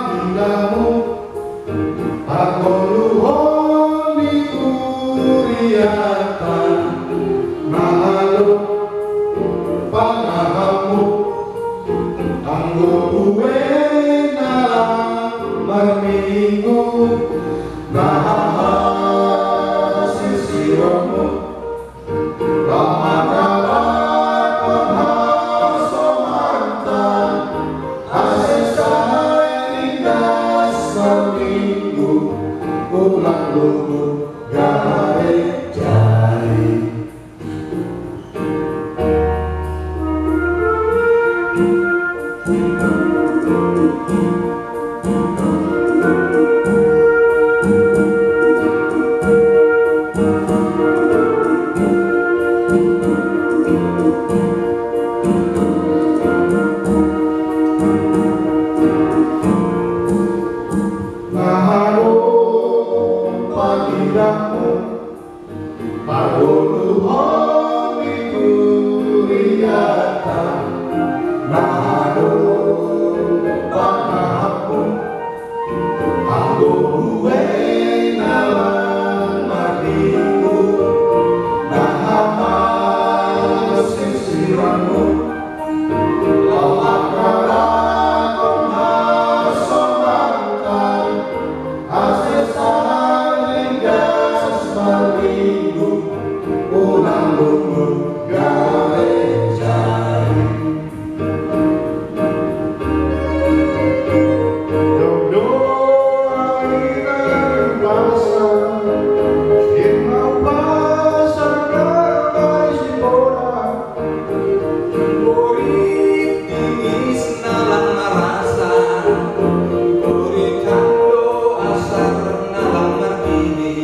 paminamu aku luhur di kuriatan malu panahamu anggo uwe nalang merminggu naha sisiromu ulang lugu gawe jari Pagulu hobi kuriatan nado panahapu anggo uwe nalang madiku nahama sisiramu lolak kalakon hasomantan asesan linggas maliku ulang lugu gawe jari dodo airan basa imau basa gawe sibora urip tinis nalang marasa urip kando asar nalang martini